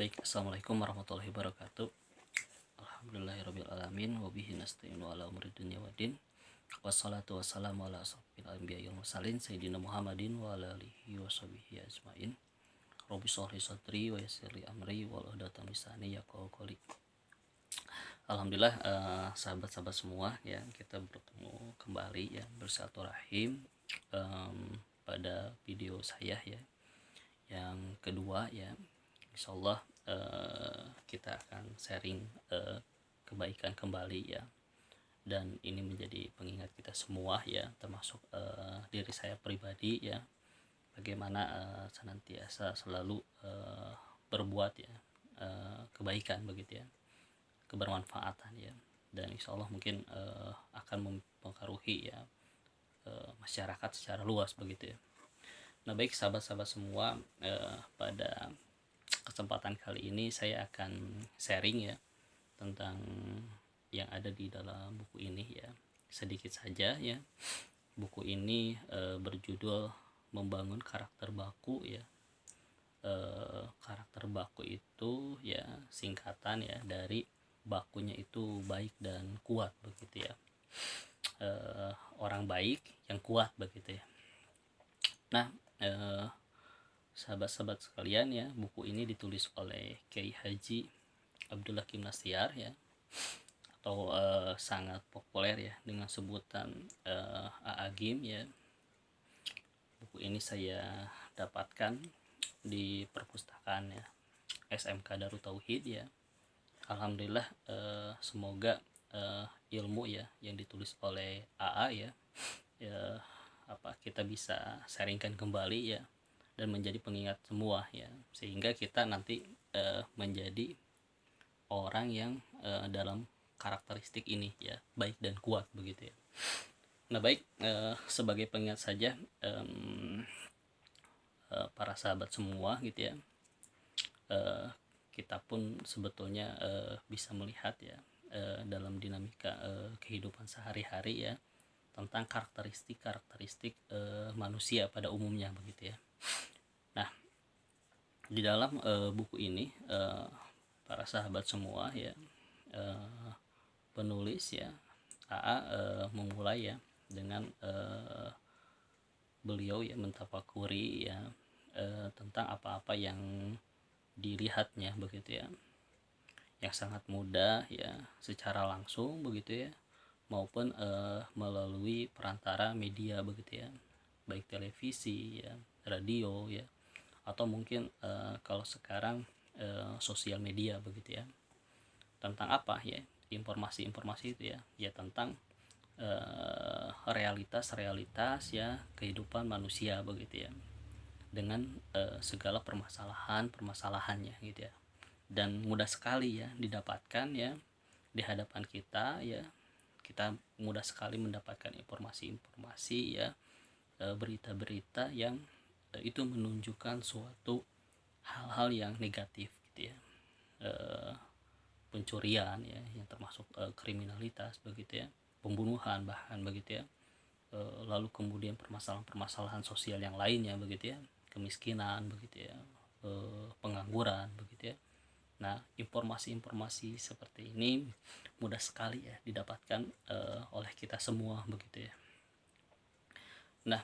Baik, assalamualaikum warahmatullahi wabarakatuh. Alhamdulillahirabbil alamin wa bihi nasta'inu ala umuri dunya waddin. Wassalatu wassalamu ala asrofil anbiya'i wal mursalin sayyidina Muhammadin wa ala alihi washabihi ajmain. Rabbi shrah li sadri wa yassir li amri wahlul 'uqdatam min lisani yafqahu qawli. Alhamdulillah, sahabat-sahabat semua ya, kita bertemu kembali ya, bersilaturahim pada video saya ya yang kedua ya. Insyaallah kita akan sharing kebaikan kembali ya, dan ini menjadi pengingat kita semua ya, termasuk diri saya pribadi ya, bagaimana senantiasa selalu berbuat ya kebaikan begitu ya, kebermanfaatan ya, dan insyaallah mungkin akan mempengaruhi ya masyarakat secara luas begitu ya. Nah baik sahabat-sahabat semua, pada kesempatan kali ini saya akan sharing ya tentang yang ada di dalam buku ini ya, sedikit saja ya. Buku ini berjudul Membangun Karakter Baku ya. Karakter baku itu ya singkatan ya dari bakunya itu baik dan kuat begitu ya. Orang baik yang kuat begitu ya. Nah sahabat-sahabat sekalian ya, buku ini ditulis oleh Kiai Haji Abdullah Kim Nastiar ya, atau sangat populer ya dengan sebutan A'agim ya. Buku ini saya dapatkan di perpustakaan ya SMK Darut Tauhid ya. Alhamdulillah, semoga ilmu ya yang ditulis oleh AA ya, kita bisa sharingkan kembali ya, dan menjadi pengingat semua ya, sehingga kita nanti menjadi orang yang dalam karakteristik ini ya, baik dan kuat begitu ya. Nah baik, sebagai pengingat saja para sahabat semua gitu ya, kita pun sebetulnya bisa melihat ya dalam dinamika kehidupan sehari-hari ya, tentang karakteristik manusia pada umumnya begitu ya. Nah di dalam buku ini para sahabat semua ya, penulis ya AA memulai ya dengan beliau ya mentafakuri ya tentang apa-apa yang dilihatnya begitu ya, yang sangat mudah ya secara langsung begitu ya, maupun melalui perantara media begitu ya, baik televisi ya, radio ya, atau mungkin kalau sekarang sosial media begitu ya. Tentang apa ya informasi-informasi itu ya tentang realitas ya kehidupan manusia begitu ya, dengan segala permasalahannya gitu ya, dan mudah sekali ya didapatkan ya di hadapan kita ya. Kita mudah sekali mendapatkan informasi-informasi ya, berita-berita yang itu menunjukkan suatu hal-hal yang negatif gitu ya, pencurian ya yang termasuk kriminalitas begitu ya, pembunuhan bahkan begitu ya, lalu kemudian permasalahan-permasalahan sosial yang lainnya begitu ya, kemiskinan begitu ya, pengangguran begitu ya. Nah informasi-informasi seperti ini mudah sekali ya didapatkan oleh kita semua begitu ya. Nah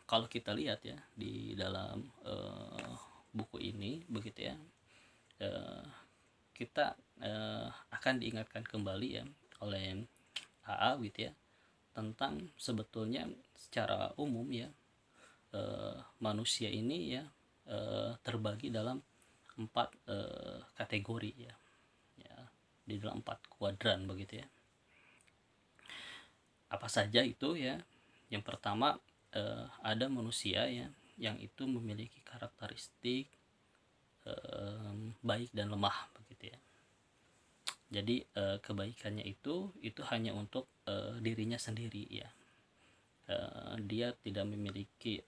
kalau kita lihat ya di dalam buku ini begitu ya, kita akan diingatkan kembali ya oleh AA gitu ya, tentang sebetulnya secara umum ya manusia ini ya terbagi dalam 4 kategori ya, di dalam 4 kuadran begitu ya. Apa saja itu ya? Yang pertama ada manusia ya yang itu memiliki karakteristik baik dan lemah begitu ya. Jadi kebaikannya itu hanya untuk dirinya sendiri ya. Dia tidak memiliki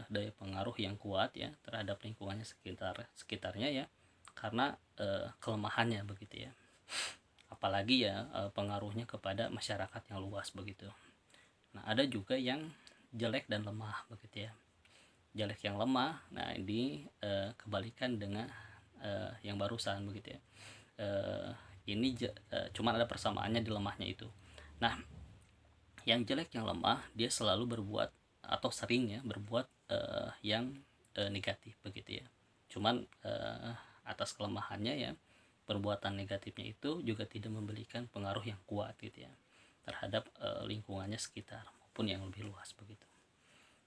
daya pengaruh yang kuat ya terhadap lingkungannya sekitarnya ya, karena kelemahannya begitu ya. Apalagi ya pengaruhnya kepada masyarakat yang luas begitu. Nah ada juga yang jelek dan lemah begitu ya. Jelek yang lemah, nah ini kebalikan dengan yang barusan begitu ya. Ini cuman ada persamaannya di lemahnya itu. Nah, yang jelek yang lemah dia selalu berbuat atau sering ya berbuat yang negatif begitu ya. Cuman atas kelemahannya ya, perbuatan negatifnya itu juga tidak memberikan pengaruh yang kuat gitu ya terhadap lingkungannya sekitar maupun yang lebih luas begitu.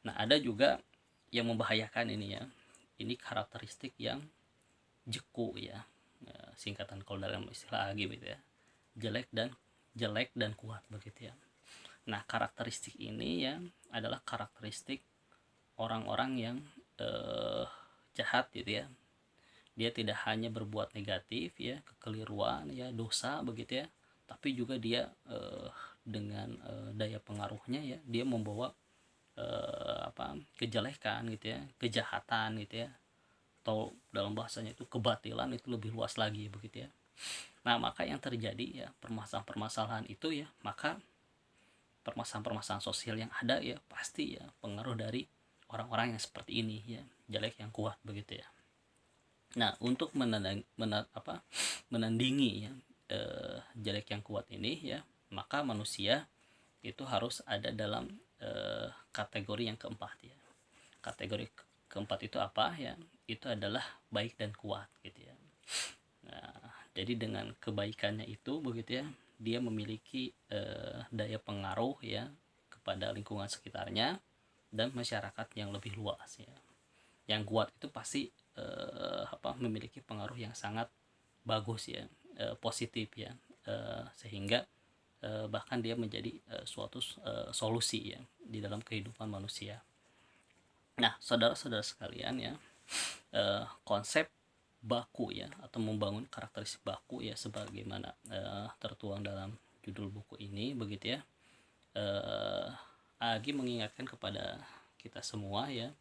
Nah, ada juga yang membahayakan ini ya. Ini karakteristik yang jeku ya. Singkatan kalau dalam istilah AG gitu ya. Jelek dan kuat begitu ya. Nah, karakteristik ini ya adalah karakteristik orang-orang yang jahat gitu ya. Dia tidak hanya berbuat negatif ya, kekeliruan ya, dosa begitu ya, tapi juga dia dengan daya pengaruhnya ya, dia membawa kejelekan gitu ya, kejahatan gitu ya, atau dalam bahasanya itu kebatilan itu lebih luas lagi begitu ya. Nah, maka yang terjadi ya permasalahan-permasalahan itu ya, maka permasalahan-permasalahan sosial yang ada ya pasti ya pengaruh dari orang-orang yang seperti ini ya, jelek yang kuat begitu ya. Nah, untuk menandingi ya jelek yang kuat ini ya, maka manusia itu harus ada dalam kategori yang keempat ya. Kategori keempat itu apa ya? Itu adalah baik dan kuat gitu ya. Nah, jadi dengan kebaikannya itu begitu ya, dia memiliki daya pengaruh ya kepada lingkungan sekitarnya dan masyarakat yang lebih luas ya. Yang kuat itu pasti memiliki pengaruh yang sangat bagus ya, positif ya, sehingga bahkan dia menjadi suatu solusi ya di dalam kehidupan manusia. Nah, saudara-saudara sekalian ya, konsep baku ya atau membangun karakteristik baku ya sebagaimana tertuang dalam judul buku ini begitu ya. Agi mengingatkan kepada kita semua ya,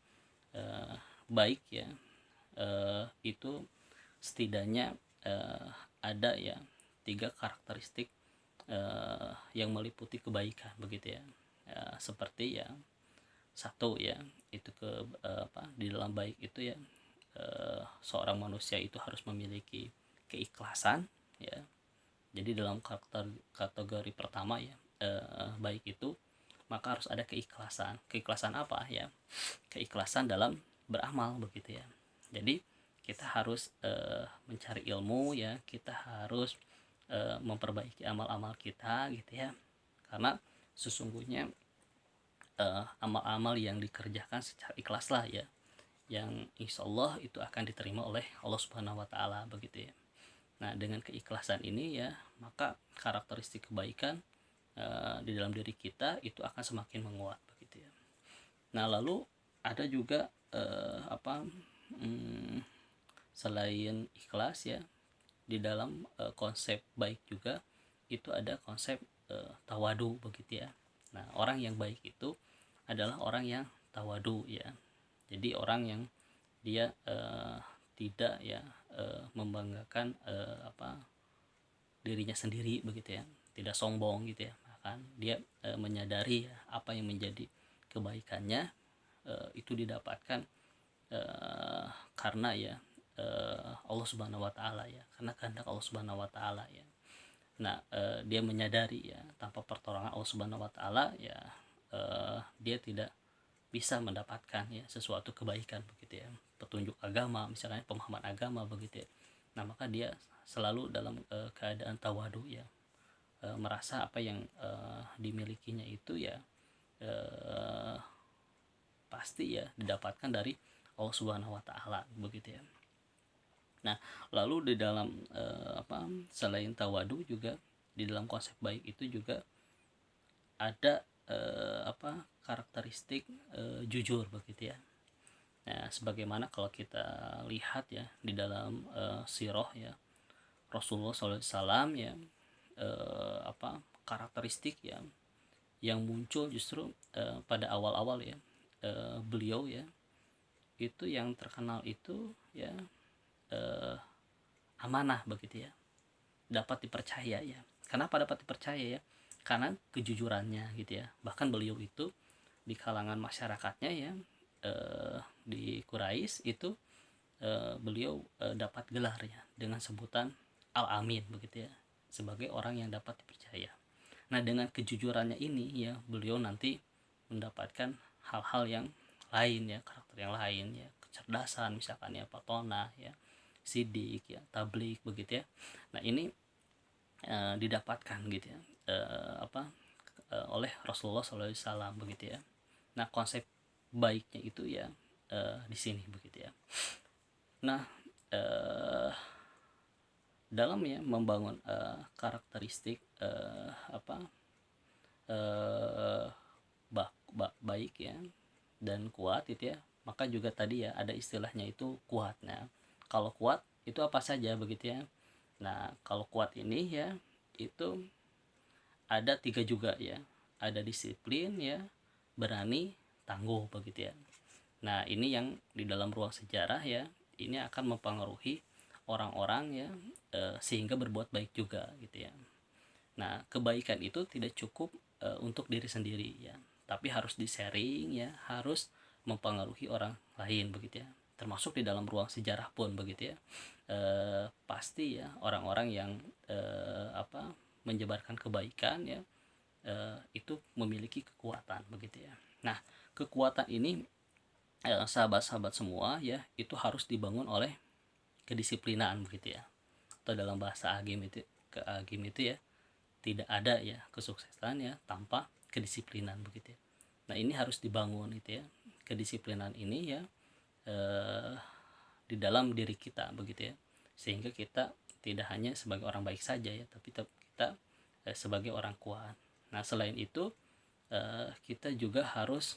baik ya itu setidaknya ada ya 3 karakteristik yang meliputi kebaikan begitu ya. Seperti ya, satu ya itu di dalam baik itu ya, seorang manusia itu harus memiliki keikhlasan ya. Jadi dalam kategori pertama ya, baik itu maka harus ada keikhlasan. Keikhlasan apa ya? Keikhlasan dalam beramal begitu ya. Jadi kita harus mencari ilmu ya, kita harus memperbaiki amal-amal kita gitu ya, karena sesungguhnya amal-amal yang dikerjakan secara ikhlas lah ya, yang insya Allah itu akan diterima oleh Allah Subhanahu Wa Taala begitu ya. Nah, dengan keikhlasan ini ya, maka karakteristik kebaikan di dalam diri kita itu akan semakin menguat begitu ya. Nah, lalu ada juga selain ikhlas ya, di dalam konsep baik juga itu ada konsep tawadu begitu ya. Nah, orang yang baik itu adalah orang yang tawadu ya. Jadi orang yang dia tidak ya membanggakan dirinya sendiri begitu ya, tidak sombong gitu ya. Bahkan dia menyadari ya, apa yang menjadi kebaikannya itu didapatkan karena ya Allah Subhanahu Wa Taala ya, karena kehendak Allah Subhanahu Wa Taala ya. Nah, dia menyadari ya tanpa pertolongan Allah Subhanahu Wa Taala ya, dia tidak bisa mendapatkan ya sesuatu kebaikan begitu ya, petunjuk agama misalnya, pemahaman agama begitu ya. Nah, maka dia selalu dalam keadaan tawadu ya, merasa apa yang dimilikinya itu ya pasti ya didapatkan dari Allah Subhanahu Wa Taala begitu ya. Nah, lalu di dalam selain tawadu juga di dalam konsep baik itu juga ada karakteristik jujur begitu ya. Nah, sebagaimana kalau kita lihat ya di dalam sirah ya Rasulullah SAW ya, karakteristik ya yang muncul justru pada awal-awal ya, beliau ya itu yang terkenal itu ya amanah begitu ya, dapat dipercaya ya. Kenapa dapat dipercaya ya? Karena kejujurannya gitu ya. Bahkan beliau itu di kalangan masyarakatnya ya, di Quraisy itu beliau dapat gelar ya dengan sebutan Al-Amin begitu ya, sebagai orang yang dapat dipercaya. Nah, dengan kejujurannya ini ya, beliau nanti mendapatkan hal-hal yang lain ya, karakter yang lain ya, kecerdasan misalkan ya, patonah ya, sidik ya, tablik begitu ya. Nah, ini didapatkan gitu ya, oleh Rasulullah SAW begitu ya. Nah, konsep baiknya itu ya di sini begitu ya. Nah, dalam ya membangun karakteristik baik ya dan kuat itu ya, maka juga tadi ya ada istilahnya itu kuat. Nah, kalau kuat itu apa saja begitu ya. Nah, kalau kuat ini ya itu ada 3 juga ya, ada disiplin ya, berani, tangguh begitu ya. Nah, ini yang di dalam ruang sejarah ya, ini akan mempengaruhi orang-orang ya, sehingga berbuat baik juga gitu ya. Nah, kebaikan itu tidak cukup untuk diri sendiri ya, tapi harus di-sharing ya, harus mempengaruhi orang lain begitu ya. Termasuk di dalam ruang sejarah pun begitu ya. Pasti ya orang-orang yang menyebarkan kebaikan ya, itu memiliki kekuatan begitu ya. Nah, kekuatan ini sahabat-sahabat semua ya, itu harus dibangun oleh kedisiplinan begitu ya. Atau dalam bahasa Agim itu ya, tidak ada ya kesuksesan ya tanpa kedisiplinan begitu ya. Nah, ini harus dibangun itu ya, kedisiplinan ini ya di dalam diri kita begitu ya, sehingga kita tidak hanya sebagai orang baik saja ya, tapi kita sebagai orang kuat. Nah, selain itu kita juga harus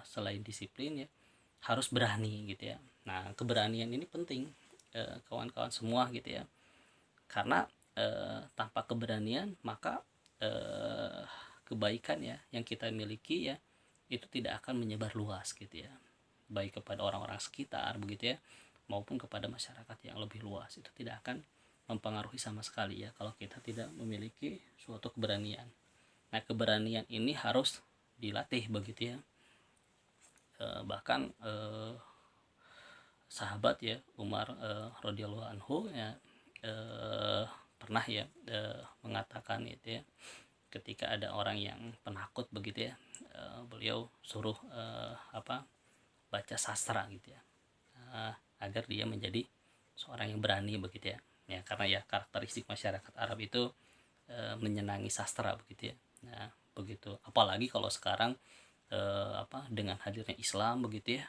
selain disiplin ya, harus berani gitu ya. Nah, keberanian ini penting kawan-kawan semua gitu ya, karena tanpa keberanian maka kebaikan ya yang kita miliki ya itu tidak akan menyebar luas gitu ya, baik kepada orang-orang sekitar begitu ya, maupun kepada masyarakat yang lebih luas. Itu tidak akan mempengaruhi sama sekali ya kalau kita tidak memiliki suatu keberanian. Nah, keberanian ini harus dilatih begitu ya. Bahkan sahabat ya Umar radhiyallahu anhu ya pernah ya mengatakan itu ya, ketika ada orang yang penakut begitu ya, beliau suruh baca sastra gitu ya, agar dia menjadi seorang yang berani begitu ya. Ya, karena ya karakteristik masyarakat Arab itu menyenangi sastra begitu ya. Nah, begitu apalagi kalau sekarang dengan hadirnya Islam begitu ya,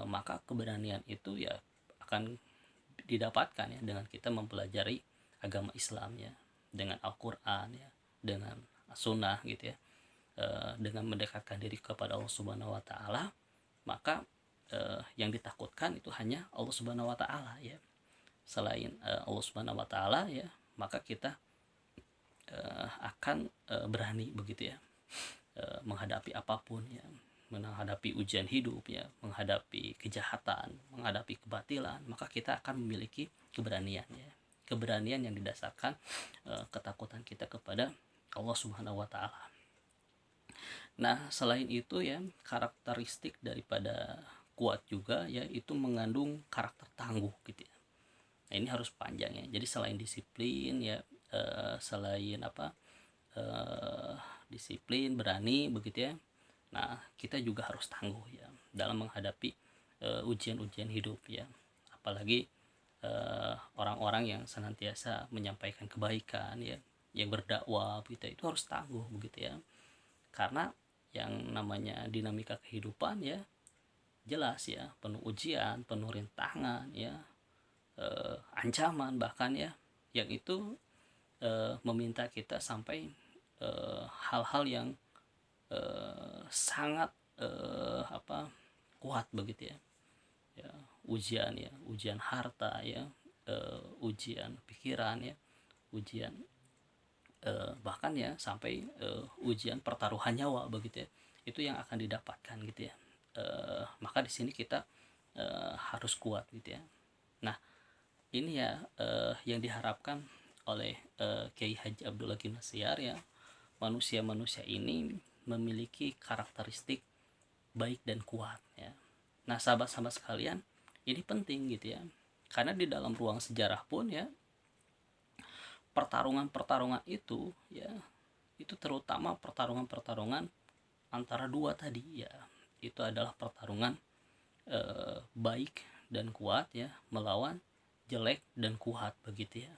maka keberanian itu ya akan didapatkan ya dengan kita mempelajari agama Islam ya, dengan Al-Quran ya, dengan Sunnah gitu ya, dengan mendekatkan diri kepada Allah Subhanahu Wa Taala. Maka yang ditakutkan itu hanya Allah Subhanahu Wa Taala ya. Selain Allah Subhanahu Wa Taala ya, maka kita akan berani begitu ya, menghadapi apapun ya, menghadapi ujian hidup ya, menghadapi kejahatan, menghadapi kebatilan, maka kita akan memiliki keberanian ya, keberanian yang didasarkan ketakutan kita kepada Allah Subhanahu Wa Taala. Nah, selain itu ya, karakteristik daripada kuat juga ya, itu mengandung karakter tangguh gitu ya. Nah, ini harus panjang ya. Jadi selain disiplin ya, selain disiplin, berani begitu ya. Nah, kita juga harus tangguh ya dalam menghadapi ujian-ujian hidup ya. Apalagi orang-orang yang senantiasa menyampaikan kebaikan ya, yang berdakwah gitu, itu harus tangguh begitu ya. Karena yang namanya dinamika kehidupan ya jelas ya, penuh ujian, penuh rintangan ya, ancaman bahkan ya, yang itu meminta kita sampai hal-hal yang sangat kuat begitu ya. Ya, ujian harta ya, ujian pikiran ya, ujian bahkan ya sampai ujian pertaruhan nyawa begitu ya, itu yang akan didapatkan gitu ya. Maka di sini kita harus kuat gitu ya. Nah, ini ya yang diharapkan oleh Kiai Haji Abdul Hakim Nasyar ya, manusia-manusia ini memiliki karakteristik baik dan kuat ya. Nah, sahabat-sahabat sekalian, Ini penting gitu ya, karena di dalam ruang sejarah pun ya, pertarungan-pertarungan itu ya, itu terutama pertarungan-pertarungan antara dua tadi ya, itu adalah pertarungan baik dan kuat ya melawan jelek dan kuat begitu ya.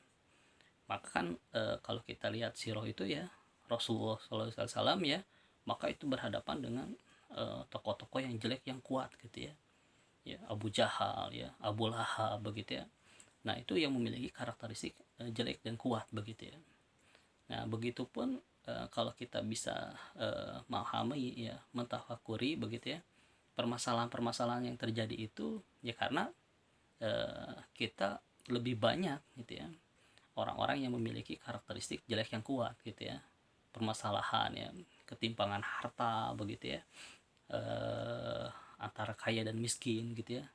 Maka kan kalau kita lihat sirah itu ya, Rasulullah SAW ya, maka itu berhadapan dengan tokoh-tokoh yang jelek yang kuat gitu ya, ya Abu Jahal ya, Abu Lahab begitu ya. Nah itu yang memiliki karakteristik jelek dan kuat begitu ya. Nah begitupun kalau kita bisa memahami ya, mentafakuri begitu ya, permasalahan-permasalahan yang terjadi itu ya karena kita lebih banyak gitu ya orang-orang yang memiliki karakteristik jelek yang kuat gitu ya, permasalahan ya, ketimpangan harta begitu ya, antara kaya dan miskin gitu ya,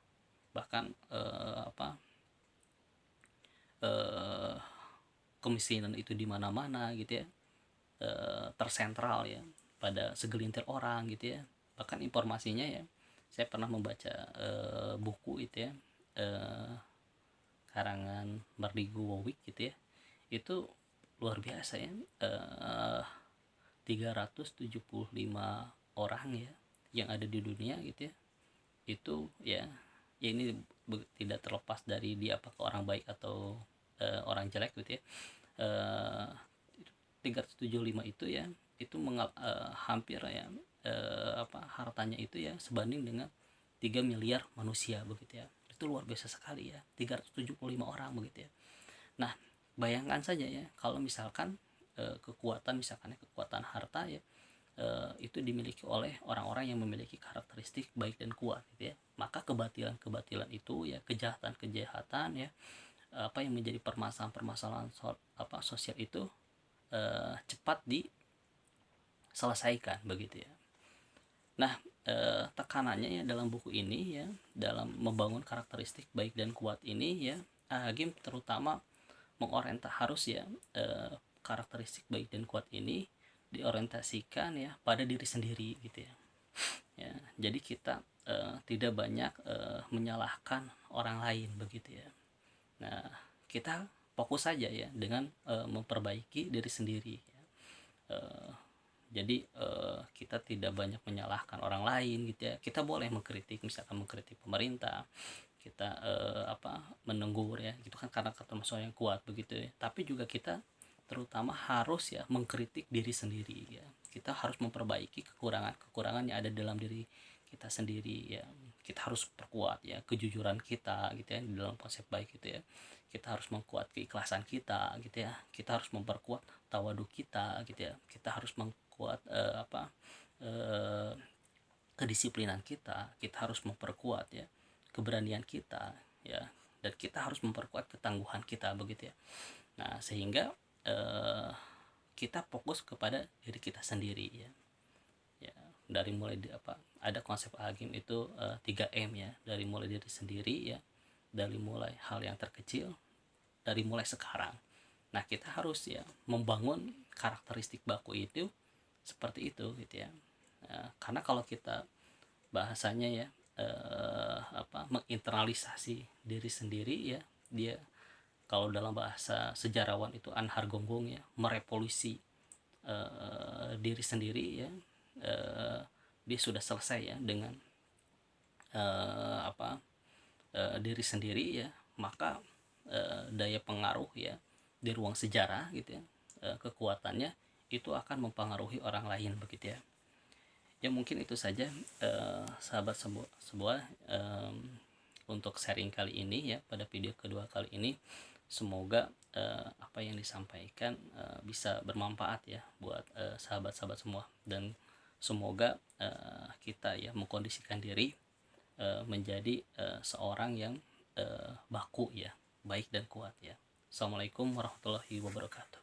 bahkan kemiskinan itu di mana-mana gitu ya, tersentral ya pada segelintir orang gitu ya. Bahkan informasinya ya, saya pernah membaca buku itu ya, karangan Mardigu Wowik gitu ya, itu luar biasa ya, 375 orang ya yang ada di dunia gitu ya, itu ya, ya ini tidak terlepas dari dia apakah orang baik atau orang jelek gitu ya. 375 itu ya, itu hampir ya hartanya itu ya sebanding dengan 3 miliar manusia begitu ya. Itu luar biasa sekali ya, 375 orang begitu ya. Nah bayangkan saja ya, kalau misalkan kekuatan harta ya itu dimiliki oleh orang-orang yang memiliki karakteristik baik dan kuat gitu ya, maka kebatilan-kebatilan itu ya, kejahatan-kejahatan ya, apa yang menjadi permasalahan-permasalahan sosial itu cepat diselesaikan begitu ya. Nah tekanannya ya dalam buku ini ya, dalam membangun karakteristik baik dan kuat ini ya, Hakim terutama harus ya karakteristik baik dan kuat ini diorientasikan ya pada diri sendiri gitu ya. Ya jadi kita tidak banyak menyalahkan orang lain begitu ya. Nah kita fokus saja ya dengan memperbaiki diri sendiri ya. Jadi kita tidak banyak menyalahkan orang lain gitu ya. Kita boleh mengkritik, misalkan mengkritik pemerintah, kita menegur ya gitu kan, karena termasuk yang kuat begitu ya. Tapi juga kita terutama harus ya mengkritik diri sendiri ya. Kita harus memperbaiki kekurangan yang ada dalam diri kita sendiri ya. Kita harus perkuat ya kejujuran kita gitu ya, di dalam konsep baik gitu ya. Kita harus memperkuat keikhlasan kita gitu ya. Kita harus memperkuat tawadu kita gitu ya. Kita harus memperkuat kedisiplinan kita. Kita harus memperkuat ya keberanian kita ya, dan kita harus memperkuat ketangguhan kita begitu ya. Nah sehingga kita fokus kepada diri kita sendiri ya. Ya dari mulai ada konsep Hakim itu 3M ya, dari mulai diri sendiri ya, dari mulai hal yang terkecil, dari mulai sekarang. Nah kita harus ya membangun karakteristik baku itu seperti itu gitu ya. Karena kalau kita bahasanya ya menginternalisasi diri sendiri ya, dia kalau dalam bahasa sejarawan itu Anhar Gonggong ya, merevolusi diri sendiri ya, dia sudah selesai ya dengan diri sendiri ya, maka daya pengaruh ya di ruang sejarah gitu ya, kekuatannya itu akan mempengaruhi orang lain begitu ya. Ya mungkin itu saja sahabat sebuah untuk sharing kali ini ya, pada video kedua kali ini. Semoga apa yang disampaikan bisa bermanfaat ya buat sahabat-sahabat semua, dan semoga kita ya mengkondisikan diri menjadi seorang yang baku ya, baik dan kuat ya. Assalamualaikum warahmatullahi wabarakatuh.